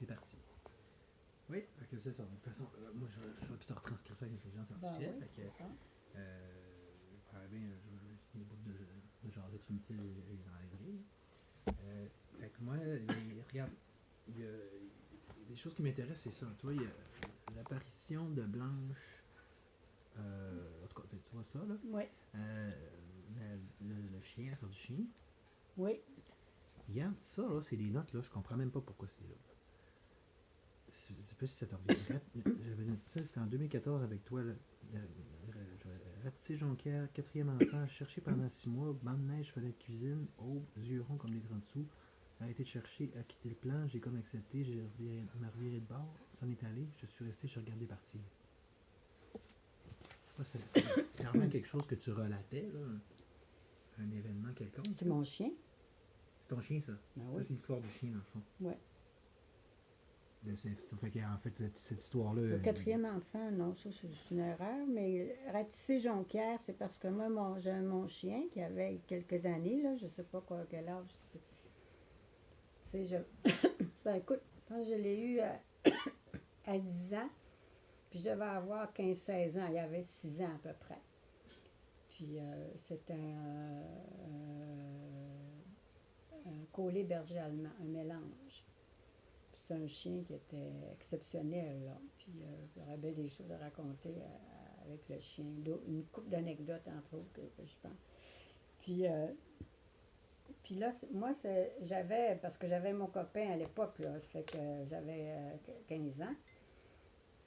c'est parti. Oui, fait que c'est ça. De toute façon, moi, je vais tout retranscrire ça avec l'intelligence artificielle. Oui, Fait que, c'est ça. probablement, des bouts de jasette inutile et enlèverai. Fait que moi, regarde, il y a des choses qui m'intéressent, c'est ça. Tu vois, il y a l'apparition de Blanche. En tout cas, tu vois ça, là? Oui, Le chien, l'affaire du chien. oui. Regarde, ça, là, c'est des notes, là. Je comprends même pas pourquoi c'est là. Je sais pas si ça te revient. J'avais noté ça, c'était en 2014 avec toi. Ratissé Jonquière, 4e enfant, cherché pendant 6 mois, banc de neige, fenêtre de cuisine, aube, yeux ronds comme les 30 sous. Arrêté de chercher, à quitter le plan, j'ai comme accepté, j'ai reviré de bord, s'en est allé, je suis resté, je regardais partir. C'est clairement quelque chose que tu relatais, là, un événement quelconque. C'est mon chien. C'est ton chien, ça? Ben Ça, oui. c'est l'histoire du chien, dans le fond. Oui. Ça fait qu'en fait, cette histoire-là. Le 4e enfant, non, ça c'est une erreur, mais ratisser Jonquière, c'est parce que moi, j'ai mon chien qui avait quelques années, là, je sais pas quoi, quel âge. Tu sais, ben écoute, quand je l'ai eu à 10 ans, puis je devais avoir 15-16 ans, il avait 6 ans à peu près. Puis c'était un collie berger allemand, un mélange. C'est un chien qui était exceptionnel, là. Puis il y aurait bien des choses à raconter avec le chien. Une couple d'anecdotes, entre autres, que je pense. Puis là, moi, j'avais, parce que j'avais mon copain à l'époque, là, ça fait que j'avais 15 ans.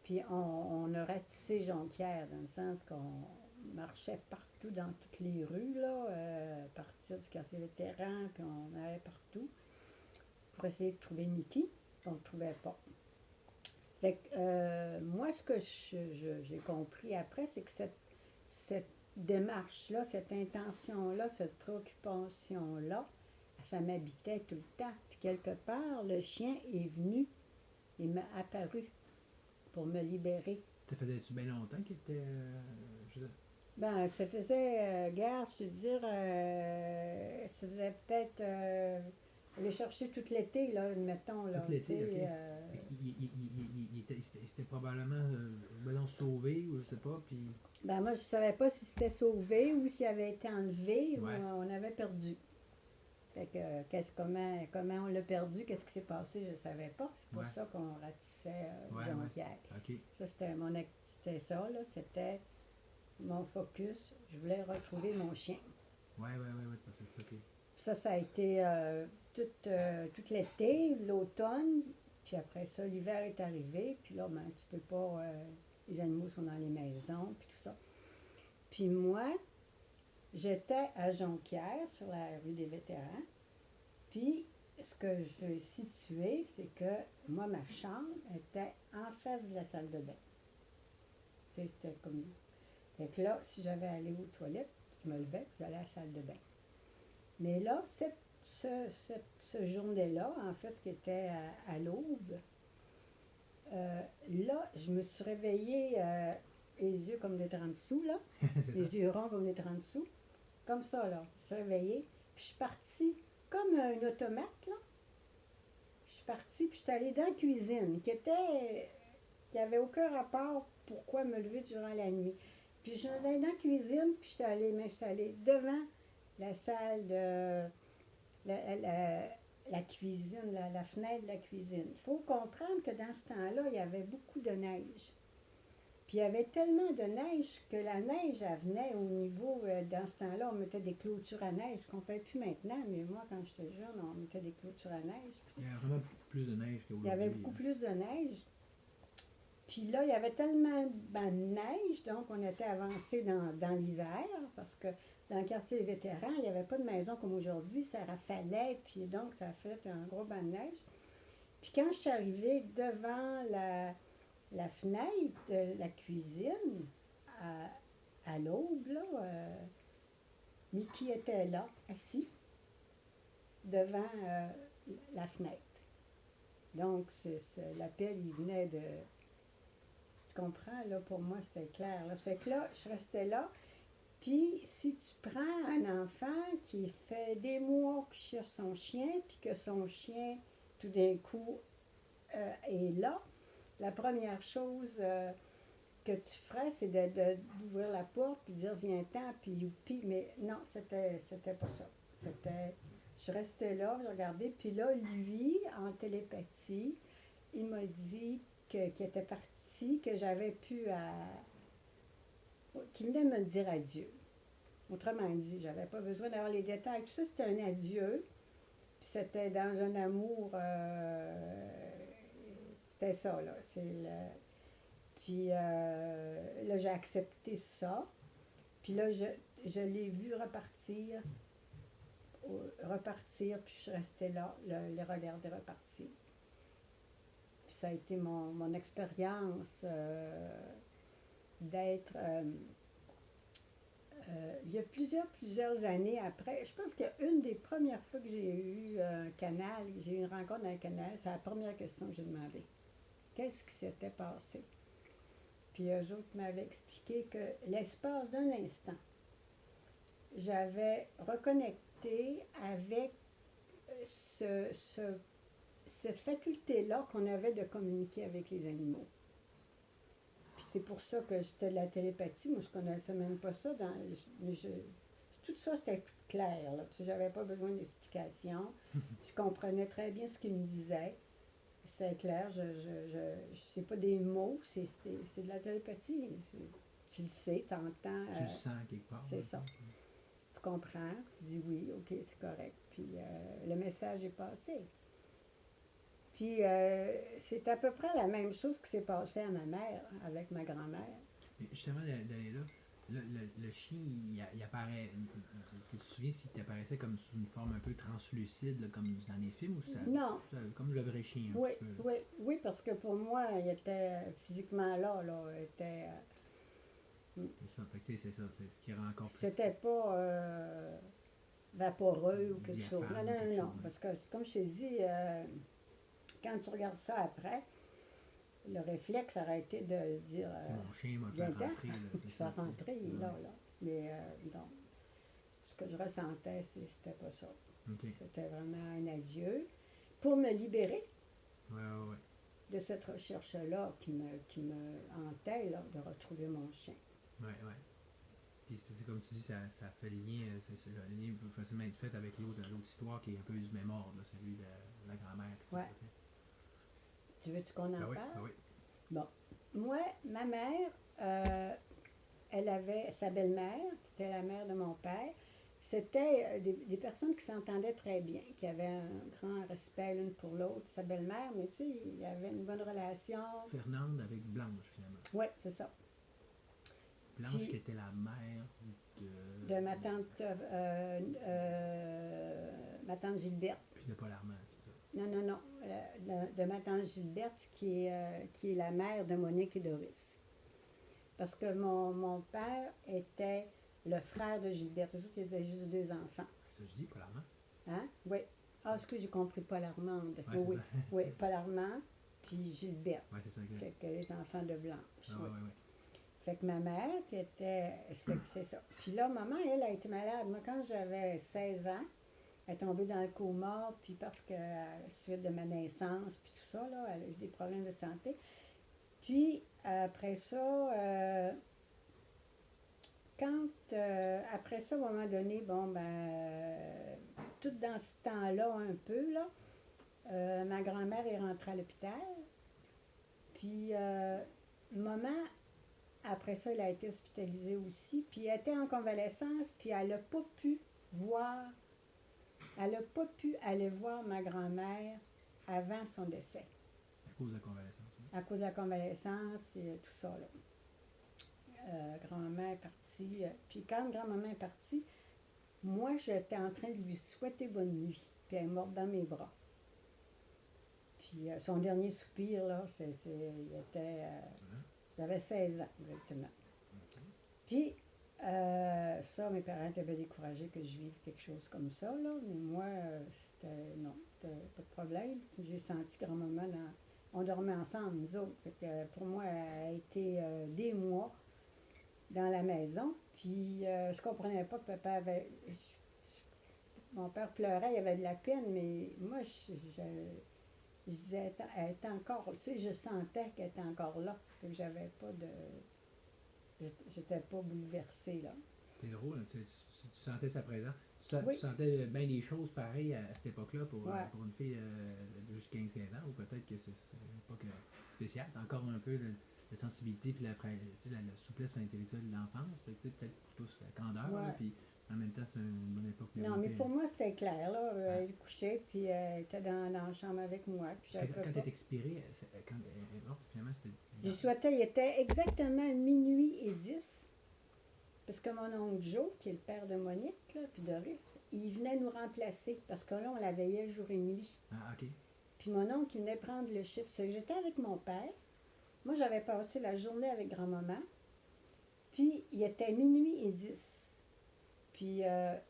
Puis on a ratissé Jonquière, dans le sens qu'on marchait partout dans toutes les rues, là, à partir du quartier vétéran, puis on allait partout pour essayer de trouver Mickey. On ne le trouvait pas. Fait que moi, ce que j'ai compris après, c'est que cette démarche-là, cette intention-là, cette préoccupation-là, ça m'habitait tout le temps. Puis quelque part, le chien est venu, il m'a apparu pour me libérer. Ça faisait-tu bien longtemps qu'il était. Ben, ça faisait, gare, je veux dire, ça faisait peut-être aller chercher tout l'été, là, admettons. Là, Tout l'été, ok. C'était C'était probablement ballon sauvé, ou je sais pas, puis. ben, moi, je ne savais pas si c'était sauvé ou s'il avait été enlevé Ouais. ou on avait perdu. Fait que, comment on l'a perdu, qu'est-ce qui s'est passé, je ne savais pas. C'est pour Ouais. ça qu'on ratissait Ouais, Jonquière. Ok. Ça, c'était ça, là, c'était mon focus. Je voulais retrouver mon chien. Ouais, c'est ça, ok. Ça a été tout l'été, l'automne, puis après ça, l'hiver est arrivé, puis là, ben, tu peux pas, les animaux sont dans les maisons, puis tout ça. Puis moi, j'étais à Jonquière, sur la rue des Vétérans, puis ce que je veux situer, c'est que moi, ma chambre était en face de la salle de bain. Tu sais, c'était comme... Fait que là, si j'avais à aller aux toilettes, je me levais, puis j'allais à la salle de bain. Mais là, ce journée-là, en fait, qui était à l'aube, là, je me suis réveillée, les yeux comme des 30 sous, là, les yeux ronds comme des 30 sous, comme ça, là. Je me suis réveillée, puis je suis partie comme un automate, là. Je suis partie, puis je suis allée dans la cuisine, qui avait aucun rapport pourquoi me lever durant la nuit. Puis je suis allée dans la cuisine, puis je suis allée m'installer devant la salle de la cuisine, la fenêtre de la cuisine. Il faut comprendre que dans ce temps-là, il y avait beaucoup de neige. Puis il y avait tellement de neige que la neige, elle venait au niveau, dans ce temps-là, on mettait des clôtures à neige, qu'on ne fait plus maintenant, mais moi, quand j'étais jeune, on mettait des clôtures à neige. Il y avait vraiment beaucoup plus de neige qu'aujourd'hui. Il y avait beaucoup plus de neige. Puis là, il y avait tellement de neige, donc on était avancé dans l'hiver, parce que dans le quartier des vétérans, il n'y avait pas de maison comme aujourd'hui, ça rafalait, puis donc ça a fait un gros banc de neige. Puis quand je suis arrivée devant la fenêtre de la cuisine, à l'aube, là, Mickey était là, assis, devant la fenêtre. Donc, l'appel, il venait de... Tu comprends, là, pour moi, c'était clair. Là. Ça fait que là, je restais là. Puis, si tu prends un enfant qui fait des mois qu'il cherche son chien, puis que son chien, tout d'un coup, est là, la première chose que tu ferais, c'est d'ouvrir la porte, puis dire viens-t'en, puis youpi. Mais non, c'était pas ça. Je restais là, je regardais, puis là, lui, en télépathie, il m'a dit qu'il était parti, que j'avais pu qu'il venait me dire adieu. Autrement dit, j'avais pas besoin d'avoir les détails. Tout ça, c'était un adieu. Puis c'était dans un amour. C'était ça, là. Puis là, j'ai accepté ça. Puis là, je l'ai vu repartir, puis je restais là, les regarder repartir. Puis ça a été mon expérience d'être. Il y a plusieurs années après, je pense qu'une des premières fois que j'ai eu un canal, j'ai eu une rencontre dans un canal, c'est la première question que j'ai demandé. Qu'est-ce qui s'était passé? Puis eux autres m'avaient expliqué que l'espace d'un instant, j'avais reconnecté avec cette faculté-là qu'on avait de communiquer avec les animaux. Puis c'est pour ça que c'était de la télépathie. Moi, je connaissais même pas ça. Tout ça, c'était clair. Là. Tu sais, j'avais pas besoin d'explication. Je comprenais très bien ce qu'il me disait. C'était clair. C'est pas des mots, c'est de la télépathie. Tu le sais, tu entends. Tu le sens quelque part. C'est ça. Tu comprends, tu dis oui, ok, c'est correct. Puis le message est passé. Puis c'est à peu près la même chose qui s'est passé à ma mère, avec ma grand-mère. Mais justement, d'aller là, le chien, il apparaît. Est-ce que tu te souviens s'il apparaissait comme sous une forme un peu translucide, là, comme dans les films, ou c'était Non. comme le vrai chien? Oui, parce que pour moi, il était physiquement là, il était. C'est ça, fait que c'est ça, c'est ce qui rend encore plus. C'était pas vaporeux ou quelque chose. Non, parce que comme je t'ai dit, quand tu regardes ça après, le réflexe aurait été de dire. Mon chien m'a fait rentrer. Il fait rentrer, il est là. Mais non. Ce que je ressentais, c'était pas ça. Okay. C'était vraiment un adieu pour me libérer Ouais. de cette recherche-là qui me hantait, là, de retrouver mon chien. Ouais. Puis c'est comme tu dis, ça fait le lien, le lien peut facilement être fait avec l'autre histoire qui est un peu du même ordre, celui de la grand-mère. Ouais. Tu veux-tu qu'on en parle? Oui. Bon. Moi, ma mère, elle avait sa belle-mère, qui était la mère de mon père. C'était des personnes qui s'entendaient très bien, qui avaient un grand respect l'une pour l'autre. Sa belle-mère, mais tu sais, il y avait une bonne relation. Fernande avec Blanche, finalement. Oui, c'est ça. Blanche qui était la mère de ma tante Gilberte. Puis de Paul Armand, c'est ça. Non. De ma tante Gilberte, qui est la mère de Monique et Doris. Parce que mon père était le frère de Gilberte. Eux autres, ils étaient juste 2 enfants. C'est ça que je dis, Paul Armand? Hein? Oui. Ah, ce que j'ai compris, Paul Armande. Ouais, oui, Paul Armand, puis Gilberte. Oui, c'est ça. Fait que les enfants de Blanche. Oui. Fait que ma mère, qui était. C'est ça. Puis là, maman, elle a été malade. Moi, quand j'avais 16 ans, elle est tombée dans le coma, puis parce que, à la suite de ma naissance, puis tout ça, là, elle a eu des problèmes de santé. Puis, après ça, après ça, à un moment donné, tout dans ce temps-là, un peu, là, ma grand-mère est rentrée à l'hôpital. Puis, maman, après ça, elle a été hospitalisée aussi. Puis, elle était en convalescence, puis elle n'a pas pu aller voir ma grand-mère avant son décès. À cause de la convalescence. À cause de la convalescence et tout ça, là. Grand-mère est partie. Puis quand grand-maman est partie, moi, j'étais en train de lui souhaiter bonne nuit. Puis elle est morte dans mes bras. Puis son dernier soupir, là, il était... j'avais 16 ans, exactement. Puis, ça, mes parents avaient découragé que je vive quelque chose comme ça, là. Mais moi, non, pas de problème. J'ai senti grand-maman on dormait ensemble, nous autres. Fait que pour moi, elle a été des mois dans la maison. Puis je comprenais pas que papa avait... mon père pleurait, il avait de la peine, mais moi, je disais, elle était encore, tu sais, je sentais qu'elle était encore là. Fait que j'avais pas de. J'étais pas bouleversée, là. C'est drôle, hein, tu sentais sa présence. Tu Oui, sentais bien des choses pareilles à cette époque-là ouais. pour une fille de juste 15-15 ans, ou peut-être que c'est une époque spéciale. T'as encore un peu de sensibilité puis la souplesse intellectuelle de l'enfance. Fait que, tu sais, peut-être pour tous la candeur, là, Ouais. puis en même temps, c'est une bonne époque pour Non, mais développer. pour moi, c'était clair, là. Ah. Elle couchait, puis elle était dans la chambre avec moi, puis je Parce que savais quand pas. t'es expiré, quand elle est morte, finalement, c'était J'y bizarre. souhaitais, il était exactement minuit et 10, parce que mon oncle Joe, qui est le père de Monique, là, puis Doris, il venait nous remplacer, parce que là, on la veillait jour et nuit. Ah, ok. Puis mon oncle, il venait prendre le chiffre. C'est que j'étais avec mon père. Moi, j'avais passé la journée avec grand-maman. Puis, il était minuit et 10. Puis là,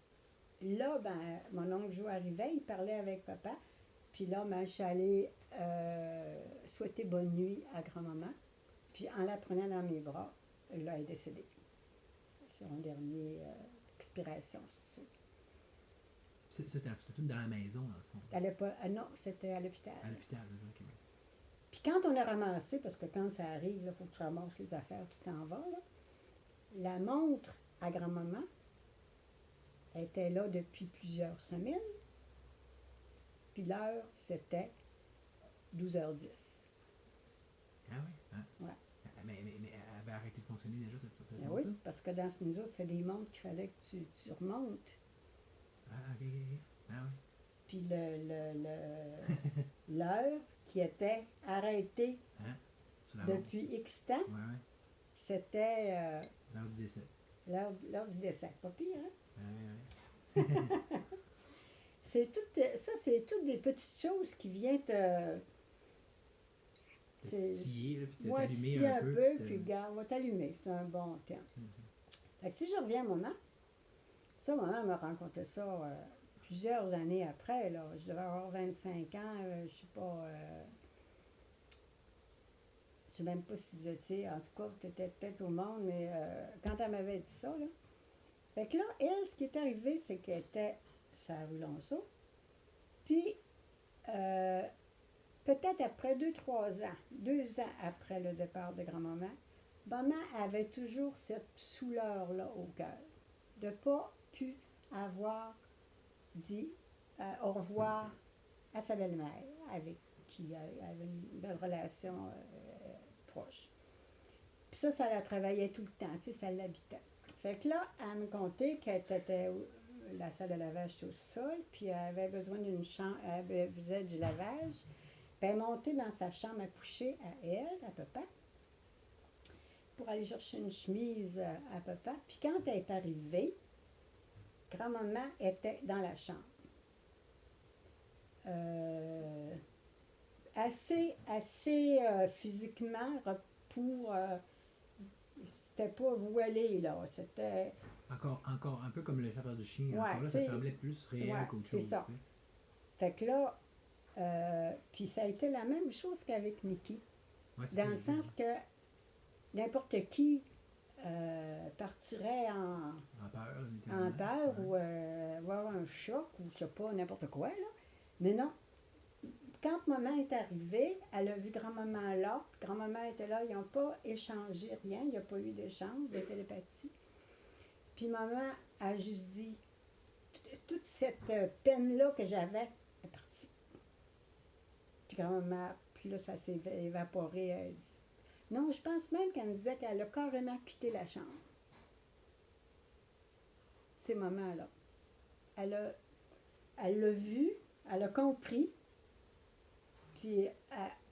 ben, mon oncle Joe arrivait, il parlait avec papa. Puis là, ben, je suis allée souhaiter bonne nuit à grand-maman. Puis en la prenant dans mes bras, là, elle est décédée. C'est son dernier expiration. C'était tout dans la maison, dans le fond. Elle est pas, non, c'était à l'hôpital. À l'hôpital, c'est ça, ok. Puis quand on a ramassé, parce que quand ça arrive, il faut que tu ramasses les affaires, tu t'en vas, là. La montre à grand-maman était là depuis plusieurs semaines. Puis l'heure, c'était 12h10. Ah oui? Ah. Ouais. Mais elle avait arrêté de fonctionner déjà, cette Ben montre-là? oui, parce que dans nous autres, c'est des montres qu'il fallait que tu remontes. Ah, ok. Ah oui. Puis l'heure qui était arrêtée Hein? Sur la montre. depuis X temps, Ouais, ouais. c'était L'heure du décès. l'heure du décès. Pas pire, hein? Ouais, ouais. C'est tout, ça, c'est toutes des petites choses qui viennent te. T'as titillé, là, puis Moi, t'as allumé titiller un un peu. peu, puis puis gars, on va t'allumer. C'est un bon terme. Mhm. Fait que si je reviens à maman, ça, maman me racontait ça plusieurs années après. Là. Je devais avoir 25 ans, je sais pas. Je sais même pas si vous étiez, en tout cas, tu étais peut-être au monde, mais quand elle m'avait dit ça, là. Fait que là, elle, ce qui est arrivé, c'est qu'elle était sa rue Lonceau. Puis, peut-être après 2 ans après le départ de grand-maman, maman avait toujours cette souleur-là au cœur, de ne pas pu avoir dit au revoir à sa belle-mère, avec qui elle avait une belle relation proche. Puis ça la travaillait tout le temps, tu sais, ça l'habitait. Fait que là, elle me contait qu'elle était la salle de lavage au sol, puis elle avait besoin d'une chambre, elle faisait du lavage. Puis elle est montée dans sa chambre à coucher à elle, à papa, pour aller chercher une chemise à papa. Puis quand elle est arrivée, grand-maman était dans la chambre. Assez physiquement pour. C'était pas voilé, là. C'était. Encore un peu comme le chasseur du chien. Ouais, Encore là, ça semblait plus réel ouais, qu'autre c'est chose. ça. Tu sais. Fait que là, puis ça a été la même chose qu'avec Mickey. Ouais, Dans le sens que n'importe qui partirait En peur, en littéralement. peur Ouais. ou avoir un choc ou je sais pas, n'importe quoi. Là. Mais non. Quand maman est arrivée, elle a vu grand-maman là. Grand-maman était là. Ils n'ont pas échangé rien. Il n'y a pas eu d'échange de télépathie. Puis maman a juste dit toute cette peine-là que j'avais est partie. Puis grand-maman, puis là, ça s'est évaporé. Elle dit. Non, je pense même qu'elle me disait qu'elle a carrément quitté la chambre. C'est maman, là. Elle l'a vu, elle a compris, puis elle est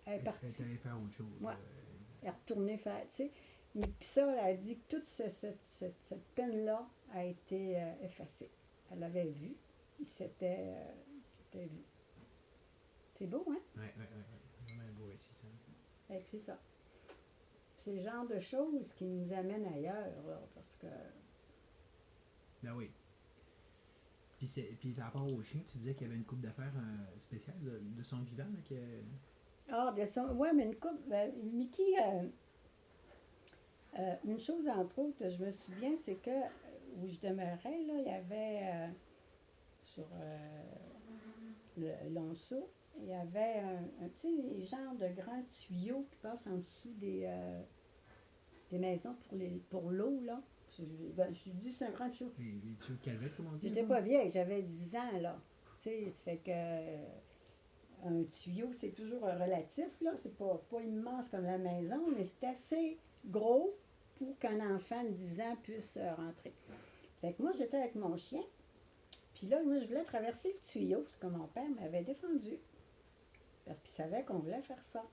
Elle partie. allait faire autre chose. Ouais. Elle est retournée faire, tu sais. Mais puis ça, elle a dit que toute cette peine-là a été effacée. Elle l'avait vu, c'était vu. C'est beau, hein? Ouais. Vraiment beau ici, ça. Fait que c'est ça. C'est le genre de choses qui nous amènent ailleurs, là, parce que... Ben oui. Puis par rapport au chien, tu disais qu'il y avait une coupe d'affaires spéciale de son vivant. Là, Oui, mais une coupe... Mickey, une chose entre autres, je me souviens, c'est que où je demeurais, là, il y avait sur le Lonceau, il y avait tu sais, des genres de grands tuyaux qui passent en dessous des maisons pour l'eau, là. Je dis c'est un grand tuyau. Les tuyaux de calvette, comme on dit. J'étais là? pas vieille, j'avais 10 ans, là. Tu sais, ça fait que un tuyau, c'est toujours relatif, là. C'est pas immense comme la maison, mais c'est assez gros pour qu'un enfant de 10 ans puisse rentrer. Fait que moi, j'étais avec mon chien, puis là, moi, je voulais traverser le tuyau, ce que mon père m'avait défendu, parce qu'il savait qu'on voulait faire ça.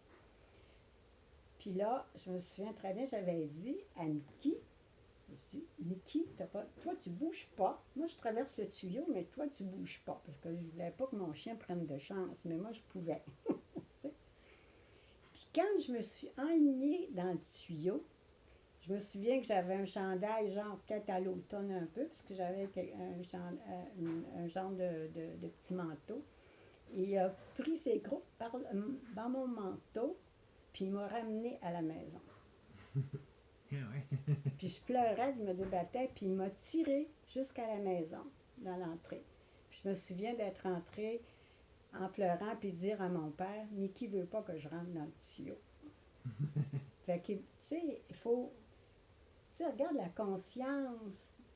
Puis là, je me souviens très bien, j'avais dit à Mickey, je dis, Mickey, toi, tu bouges pas. Moi, je traverse le tuyau, mais toi, tu bouges pas. Parce que je voulais pas que mon chien prenne de chance, mais moi, je pouvais. Puis quand je me suis enlignée dans le tuyau, je me souviens que j'avais un chandail, genre peut-être à l'automne un peu, parce que j'avais un genre de petit manteau. Et il a pris ses crocs dans mon manteau, puis il m'a ramené à la maison. Ah ouais. Puis je pleurais, je me débattais, puis il m'a tiré jusqu'à la maison, dans l'entrée. Puis je me souviens d'être rentrée en pleurant, puis dire à mon père, Mickey veut pas que je rentre dans le tuyau. Fait que, tu sais, il faut. Tu sais, regarde la conscience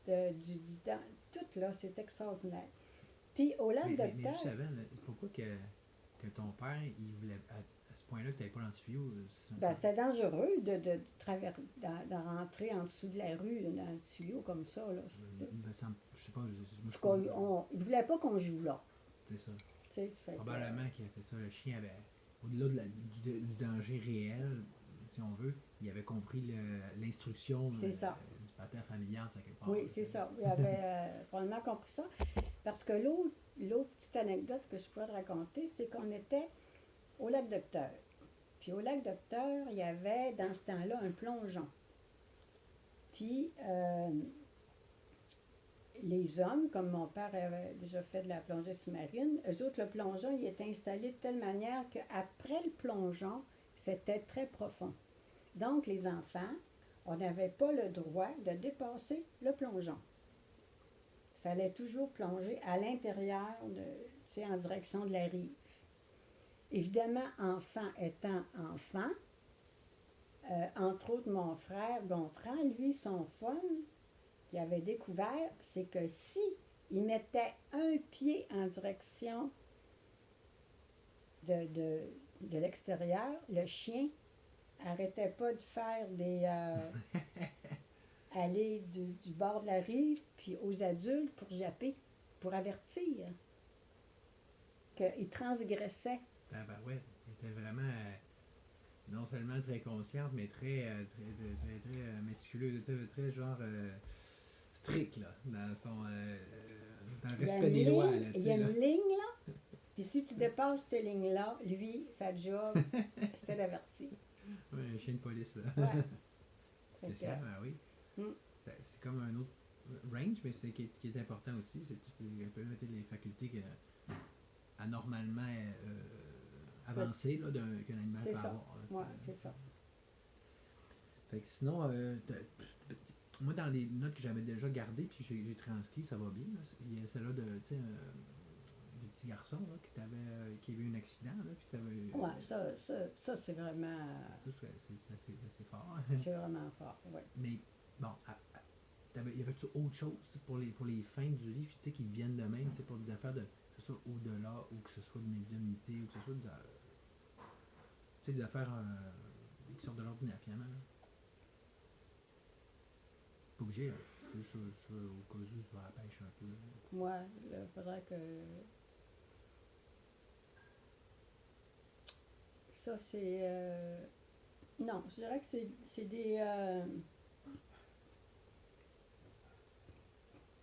tout là, c'est extraordinaire. Puis au lac Mais docteur. juste avant, là, pourquoi que ton père, il voulait, à ce point-là, que tu n'avais pas dans le tuyau? C'était dangereux de rentrer en dessous de la rue, dans le tuyau comme ça. Là. Je sais pas. En tout cas, il ne voulait pas qu'on joue là. C'est ça. Fait Probablement que c'est ça, le chien avait, au-delà du danger réel, si on veut, il avait compris l'instruction du pater familial, ça quelque part. Oui, c'est ça. Il avait probablement compris ça. Parce que l'autre petite anecdote que je pourrais te raconter, c'est qu'on était au lac Docteur. Puis au lac Docteur, il y avait dans ce temps-là un plongeon. Puis les hommes, comme mon père avait déjà fait de la plongée sous-marine, eux autres, le plongeon, il était installé de telle manière qu'après le plongeon, c'était très profond. Donc, les enfants, on n'avait pas le droit de dépasser le plongeon. Il fallait toujours plonger à l'intérieur, en direction de la rive. Évidemment, enfant étant enfant, entre autres, mon frère Gontran, lui, son fun qu'il avait découvert, c'est que si il mettait un pied en direction de l'extérieur, le chien n'arrêtait pas de faire aller du bord de la rive, puis aux adultes pour japper, pour avertir qu'il transgressait. Ben ouais, il était vraiment non seulement très consciente, mais très méticuleux, très genre strict là, dans le respect des lois. Là, il y a une ligne là, puis si tu dépasses cette ligne-là, lui, sa job, c'était d'avertir. Oui, un chien de police là. Ouais. Spécial, ben oui. C'est comme un autre range, mais qui est important aussi, c'est les facultés anormalement avancées là, qu'un animal peut avoir. Oui, c'est ça. Fait que sinon, moi dans les notes que j'avais déjà gardées, puis j'ai transcrit, ça va bien. Là, il y a celle-là de, tu sais, des petits garçons là, qui avaient eu un accident. Là, puis oui, ça c'est vraiment. Ça, c'est fort. C'est vraiment fort, oui. Mais bon, y avait-tu autre chose pour les fins du livre, tu sais, qui viennent de même, tu sais, pour des affaires de, que ce soit au-delà, ou que ce soit de médiumnité, ou que ce soit des affaires qui sortent de l'ordinaire, finalement. Là. Pas obligé, là. C'est juste au cas où je vais à la pêche un peu. Moi, il faudrait que. Ça, c'est. Non, je dirais que c'est des.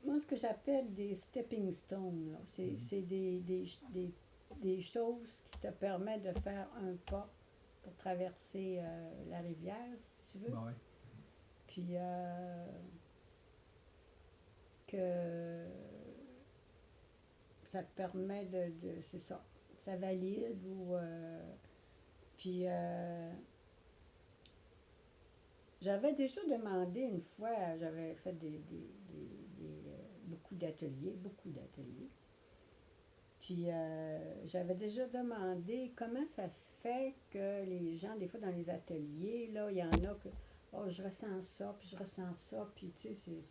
Moi, ce que j'appelle des stepping stones, là. C'est des choses qui te permettent de faire un pas pour traverser la rivière, si tu veux. Ben ouais. Puis que ça te permet c'est ça, ça valide ou puis j'avais déjà demandé une fois, j'avais fait beaucoup d'ateliers, puis Puis j'avais déjà demandé comment ça se fait que les gens, des fois dans les ateliers, là, il y en a que, oh, je ressens ça, puis je ressens ça, puis tu sais,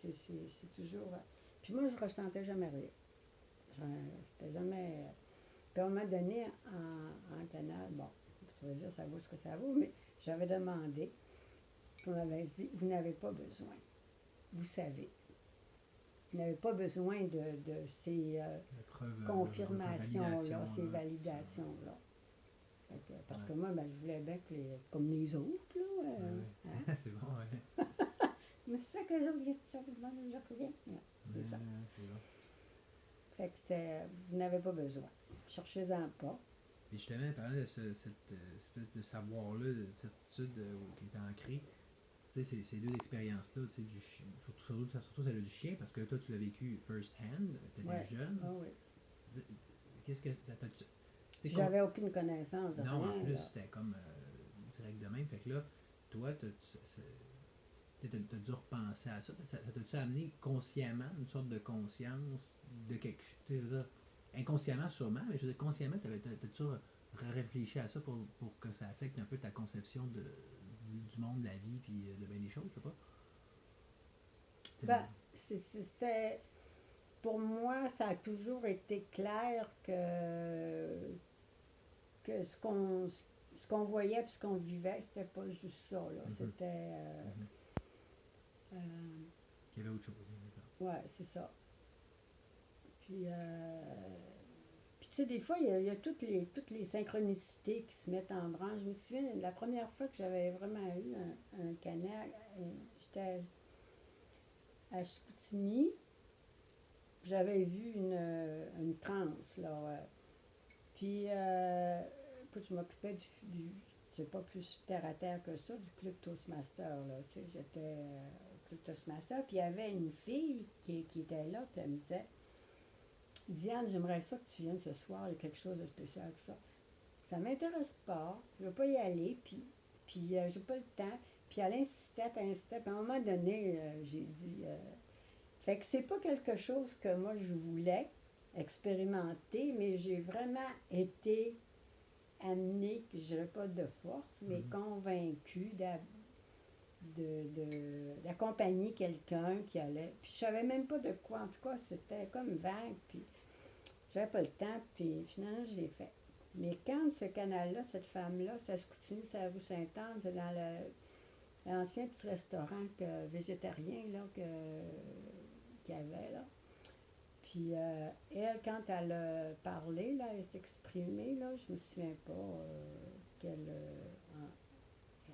c'est toujours. Puis moi, je ressentais jamais rien. C'était jamais. Puis à un moment donné, en canal, bon, ça veut dire ça vaut ce que ça vaut, mais j'avais demandé, puis on m'avait dit, vous n'avez pas besoin. Vous savez. Vous n'avez pas besoin de ces confirmations-là, ces validations-là. Parce que moi, ben, je voulais bien que comme les autres, là. Hein? C'est bon, ouais. Mais c'est fait que les autres, je reviens. C'est ça. C'est bon. Fait que c'était, vous n'avez pas besoin. Cherchez-en pas. Et justement, parlant de cette espèce de savoir-là, de certitude qui est ancrée, tu sais, ces deux expériences-là, tu sais, surtout celle du chien, parce que toi, tu l'as vécu first hand, tu étais jeune. Ah oui. Qu'est-ce que ça t'a. J'avais aucune connaissance de non, rien. en plus, là. c'était comme direct de même. Fait que là, toi, t'as dû repenser à ça. Ça t'a-tu amené consciemment une sorte de conscience de quelque chose? Tu sais, je veux dire, inconsciemment sûrement, mais je veux dire, consciemment, t'as-tu réfléchi à ça pour que ça affecte un peu ta conception du monde, de la vie, puis de bien des choses, je sais pas? Ben, c'est pour moi, ça a toujours été clair que ce qu'on voyait et ce qu'on vivait, c'était pas juste ça. Là. C'était. Qu'il y avait autre chose, c'est ça. Ouais, c'est ça. Puis, tu sais, des fois, il y a toutes les synchronicités qui se mettent en branle. Je me souviens, la première fois que j'avais vraiment eu un canal, j'étais à Chicoutimi. J'avais vu une transe, là. Puis, écoute, je m'occupais c'est pas plus terre à terre que ça, du club Toastmaster, là. Tu sais, j'étais au club Toastmaster. Puis, il y avait une fille qui était là, puis elle me disait, Diane, j'aimerais ça que tu viennes ce soir, il y a quelque chose de spécial, tout ça. Ça m'intéresse pas, je veux pas y aller, puis j'ai pas le temps. Puis elle insistait, puis à un moment donné, j'ai dit... fait que c'est pas quelque chose que moi je voulais expérimenter, mais j'ai vraiment été amenée, que je n'avais pas de force, mais convaincue d'accompagner quelqu'un qui allait. Puis je savais même pas de quoi, en tout cas, c'était comme vague, puis j'avais pas le temps, puis finalement, je l'ai fait. Mais quand ce canal-là, cette femme-là, ça se continue, c'est à rue Sainte-Anne, c'est dans l'ancien petit restaurant végétarien là, qu'il y avait, là. Puis elle, quand elle a parlé, là, elle s'est exprimée, là, je me souviens pas quel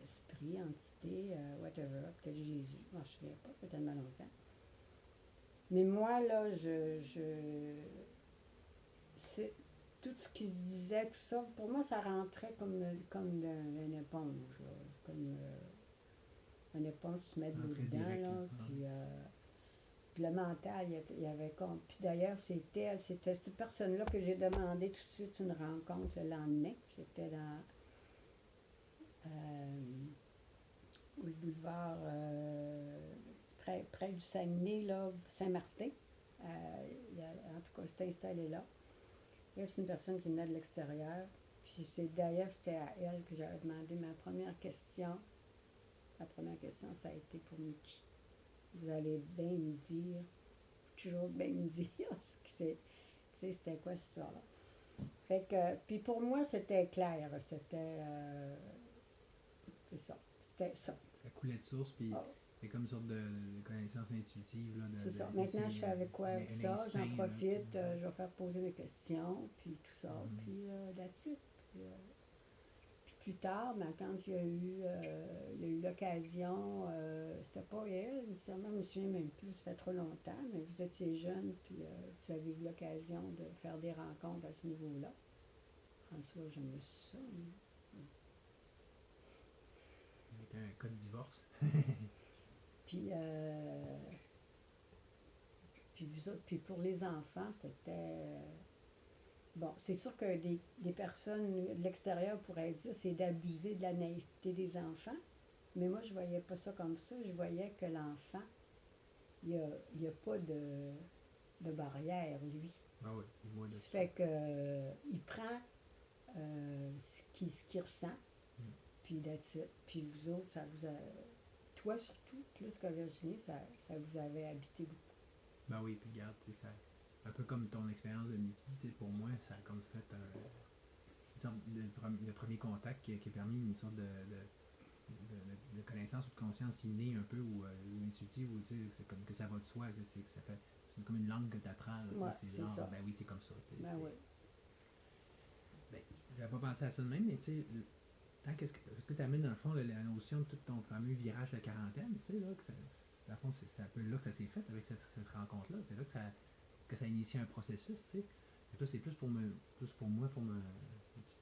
esprit, entité, whatever, peut-être Jésus, je m'en souviens pas, ça fait tellement longtemps. Mais moi, là, c'est tout ce qui se disait, tout ça, pour moi, ça rentrait comme une éponge, là, comme une éponge, tu mets de l'eau dedans, direct, là, puis le mental, il y avait comme... Puis d'ailleurs, c'était cette personne-là que j'ai demandé tout de suite une rencontre le lendemain. C'était dans le boulevard près du Saguenay, là, Saint-Martin. En tout cas, c'était installé là. Elle, c'est une personne qui venait de l'extérieur. Puis d'ailleurs, c'était à elle que j'avais demandé ma première question. La première question, ça a été pour Mickey. Vous allez bien me dire, toujours bien me dire c'était quoi cette histoire-là. Fait que, puis pour moi, c'était clair, c'était, c'est ça, c'était ça. Ça coulait de source, puis c'est comme une sorte de connaissance intuitive. Là, c'est ça. Maintenant, je fais avec quoi avec ça, j'en profite, je vais faire poser mes questions, puis tout ça, puis that's it. Plus tard, ben, quand il y a eu l'occasion, c'était pas elle, nécessairement, je me souviens même plus, ça fait trop longtemps, mais vous étiez jeune, puis vous avez eu l'occasion de faire des rencontres à ce niveau-là. François, j'aime ça. Avec un cas de divorce. puis pour les enfants, c'était... bon, c'est sûr que des personnes de l'extérieur pourraient dire c'est d'abuser de la naïveté des enfants, mais moi, je voyais pas ça comme ça. Je voyais que l'enfant, il n'y a pas de barrière, lui. Ah oui, moi, de Ça ça. fait que il prend ce qu'il ressent, Mm. puis that's it. Puis vous autres, toi surtout, plus que Virginie, ça vous avait habité beaucoup. Ben oui, puis regarde, tu sais, ça. Un peu comme ton expérience de Mickey, tu sais, pour moi, ça a comme fait une sorte le premier contact qui a permis une sorte de connaissance ou de conscience innée un peu ou intuitive, ou tu sais, c'est comme que ça va de soi, tu sais, c'est que ça fait. C'est comme une langue que tu apprends, Ouais, c'est c'est genre, ça. ben oui, c'est comme ça, tu sais. Ben oui. Ben, j'avais pas pensé à ça de même, mais tu sais, est-ce que tu amènes dans le fond la notion de tout ton fameux virage de quarantaine, tu sais, là, que à fond, c'est un peu là que ça s'est fait avec cette rencontre-là, c'est là que ça a initié un processus, tu sais. Et toi, c'est plus pour moi, pour une petite,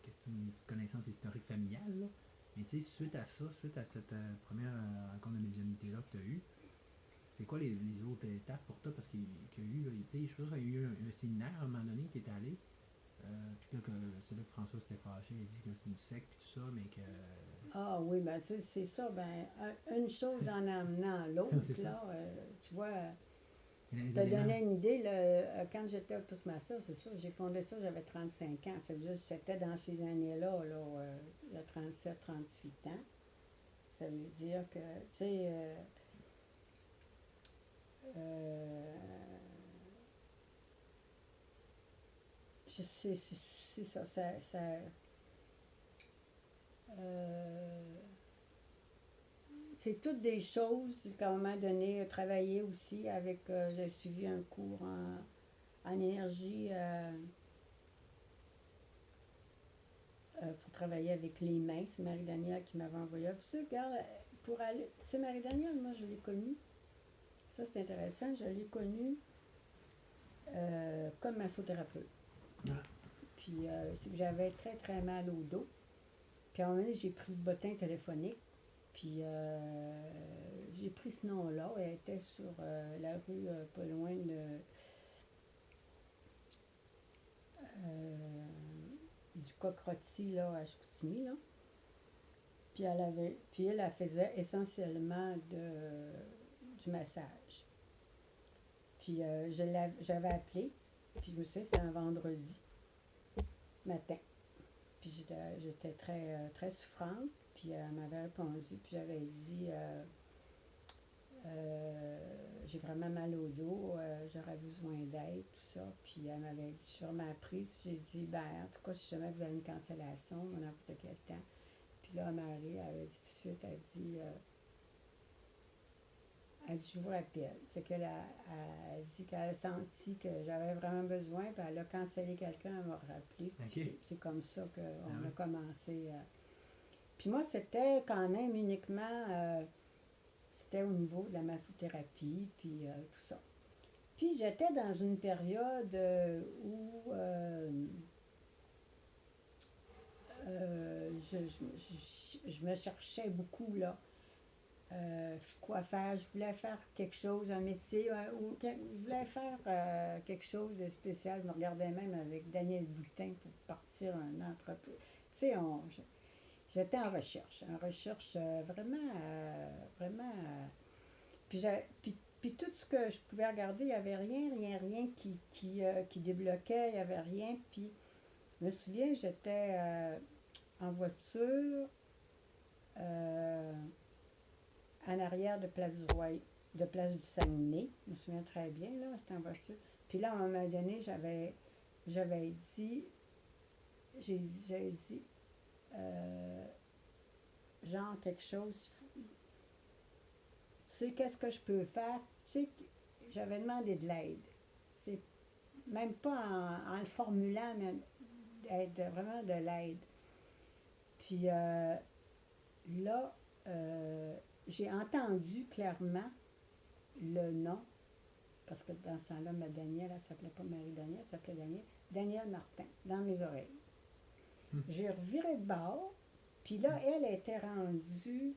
question, une petite connaissance historique familiale, là. Mais tu sais, suite à ça, suite à cette première rencontre de médiumnité-là que tu as eue, c'est quoi les autres étapes pour toi? Parce qu'il y a eu, là, je pense qu'il y a eu un séminaire à un moment donné qui est allé. Puis là, c'est là que François s'était fâché, il a dit que c'est une secte, puis tout ça, mais que. Ah oui, ben tu sais, c'est ça, ben une chose en amenant l'autre, C'est ça. là, tu vois, Il y a des te éléments. donner une idée, là, quand j'étais au Toastmaster, c'est ça, j'ai fondé ça, j'avais 35 ans, ça veut dire que c'était dans ces années-là, là, il y a 37, 38 ans. Ça veut dire que, tu sais, euh, c'est ça, euh, c'est toutes des choses qu'à un moment donné, travailler aussi avec, j'ai suivi un cours en énergie pour travailler avec les mains. C'est Marie-Danielle qui m'avait envoyé. Puis ça, regarde, pour aller, tu sais, Marie-Danielle, moi, je l'ai connue. Ça, c'est intéressant. Je l'ai connue comme massothérapeute. Ah, Puis c'est que j'avais très, très mal au dos. Puis à un moment donné, j'ai pris le bottin téléphonique. Puis j'ai pris ce nom-là. Elle était sur la rue pas loin du Coq-Rôti, là, à Chicoutimi, là. Puis elle faisait essentiellement du massage. Puis j'avais appelé, puis je me souviens, c'était un vendredi matin. Puis j'étais très, très souffrante, puis elle m'avait répondu, puis j'avais dit, j'ai vraiment mal au dos, j'aurais besoin d'aide, tout ça. Puis elle m'avait dit, sur ma prise, j'ai dit, ben, en tout cas, si jamais vous avez une cancellation, n'importe quel temps. Puis là, Marie, elle avait dit tout de suite, elle dit, je vous rappelle. Fait qu'elle elle dit qu'elle a senti que j'avais vraiment besoin, puis elle a cancellé quelqu'un, elle m'a rappelé. Puis ok. c'est comme ça Ah qu'on a ouais. commencé. Puis moi, c'était quand même uniquement, c'était au niveau de la massothérapie, puis tout ça. Puis j'étais dans une période où je me cherchais beaucoup, là. Quoi faire. Je voulais faire quelque chose, un métier, je voulais faire quelque chose de spécial. Je me regardais même avec Daniel Boutin pour partir une entreprise. Tu sais, j'étais en recherche vraiment, vraiment. Puis tout ce que je pouvais regarder, il n'y avait rien qui débloquait, il n'y avait rien. Puis je me souviens, j'étais en voiture. Euh, En arrière de Place du Roi, de Place du Saguenay. Je me souviens très bien, là, c'était en voiture. Puis là, à un moment donné, j'avais dit, j'avais dit, euh, genre quelque chose, tu sais, qu'est-ce que je peux faire? Tu sais, j'avais demandé de l'aide. C'est même pas en le formulant, mais vraiment de l'aide. Puis là, j'ai entendu clairement le nom. Parce que dans ce temps-là, ma Danielle, elle s'appelait pas Marie-Danielle, elle s'appelait Danielle Martin, dans mes oreilles. Hmm. J'ai reviré de bord, puis là, elle était rendue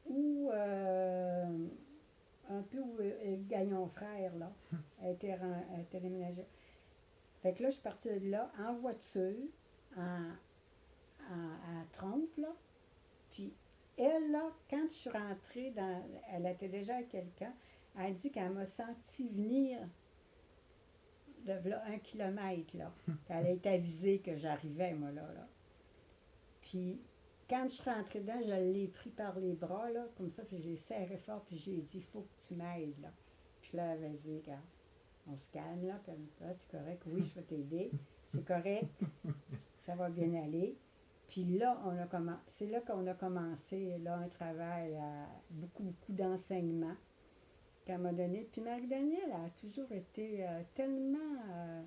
où, un peu où Gagnon Frère, là. Elle était déménagée. Fait que là, je suis partie de là en voiture, en, à trompe, là. Puis elle, là, quand je suis rentrée elle était déjà avec quelqu'un, Elle dit qu'elle m'a senti venir de là, 1 kilomètre, là. Elle a été avisée que j'arrivais, moi, là. Puis, quand je suis rentrée dedans, je l'ai pris par les bras, là, comme ça, puis j'ai serré fort, puis j'ai dit, il faut que tu m'aides, là. Puis là, elle avait dit, regarde, on se calme, là, comme ça, c'est correct, oui, je vais t'aider, c'est correct, ça va bien aller. Puis là, c'est là qu'on a commencé, là, un travail à beaucoup d'enseignement qu'elle m'a donné. Puis Marie-Danielle a toujours été tellement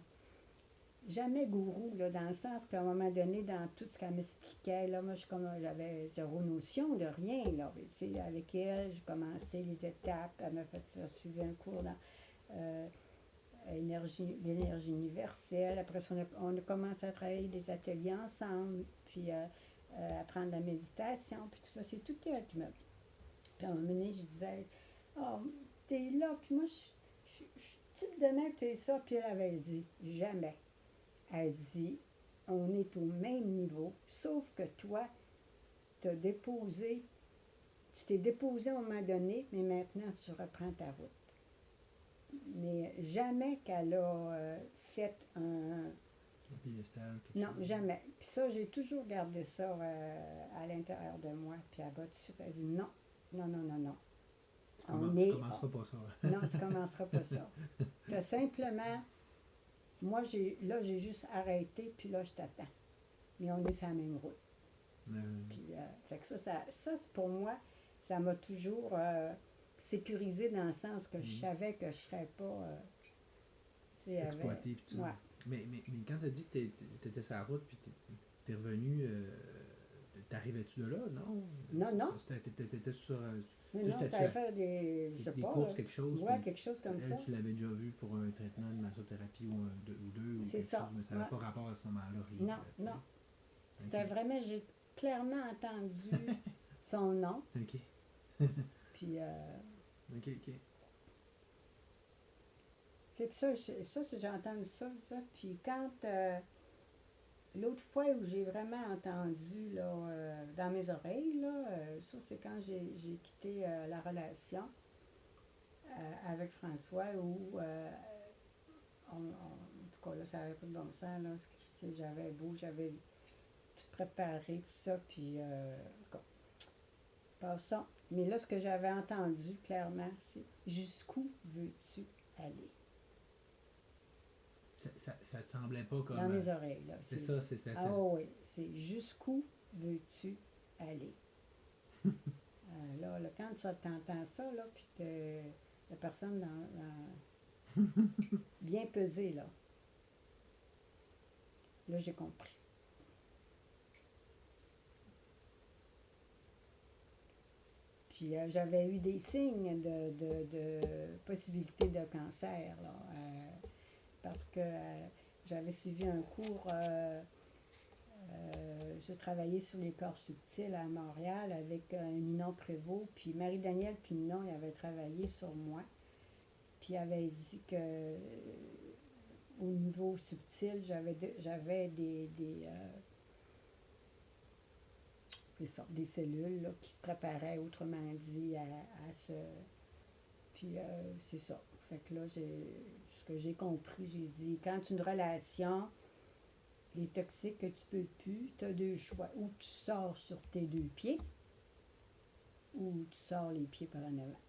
jamais gourou, là, dans le sens qu'à un moment donné, dans tout ce qu'elle m'expliquait, là, moi, j'avais zéro notion de rien, là. Tu sais, avec elle, j'ai commencé les étapes, elle m'a fait suivre un cours dans l'énergie universelle. Après ça, on a commencé à travailler des ateliers ensemble, puis apprendre la méditation, puis tout ça. C'est tout elle qui m'a... Puis à un moment donné, je disais, oh, t'es là, puis moi, je suis type de mec, t'es ça. Puis elle avait dit, jamais. Elle dit, on est au même niveau, sauf que toi, tu t'es déposé à un moment donné, mais maintenant, tu reprends ta route. Mais jamais qu'elle a fait un... Non, jamais. Puis ça, j'ai toujours gardé ça à l'intérieur de moi. Puis elle va tout de suite, elle dit non, non, non, non, non. Tu commenceras pas ça. Non, tu commenceras pas ça. Tu as simplement... Moi, j'ai juste arrêté, puis là, je t'attends. Mais on est sur la même route. Puis, fait que ça, pour moi, ça m'a toujours sécurisé dans le sens que je savais que je ne serais pas... exploité. Puis ouais. Mais quand tu as dit que tu étais sur la route, puis tu es revenu, t'arrivais-tu de là, non? Non. Tu étais sur... non, j'allais faire des courses, quelque chose. Ouais, quelque chose comme ça. Tu l'avais déjà vu pour un traitement de massothérapie ou deux. C'est ça. Chose, mais ça n'avait pas rapport à ce moment-là. Non, non. C'était vraiment, j'ai clairement entendu son nom. OK. Puis... OK. C'est ça, j'ai entendu ça. Puis quand... l'autre fois où j'ai vraiment entendu là, dans mes oreilles, là, ça c'est quand j'ai quitté la relation avec François où en tout cas là, ça n'avait pas de bon sens, là, j'avais tout préparé, tout ça, puis passons. Mais là, ce que j'avais entendu clairement, c'est jusqu'où veux-tu aller? Ça te semblait pas comme... Dans mes oreilles, là. C'est ça. Ah oui, c'est jusqu'où veux-tu aller? Là, quand tu entends ça, là, puis la personne bien pesée, là. Là, j'ai compris. Puis j'avais eu des signes de possibilité de cancer, là. Parce que j'avais suivi un cours, j'ai travaillé sur les corps subtils à Montréal avec Ninon Prévost, puis Marie-Danielle puis Ninon, ils avaient travaillé sur moi, puis ils avaient dit que au niveau subtil, j'avais des cellules là, qui se préparaient, autrement dit, à se... Puis c'est ça. Fait que là, ce que j'ai compris, j'ai dit, quand une relation est toxique que tu peux plus, tu as deux choix. Ou tu sors sur tes deux pieds, ou tu sors les pieds par en avant.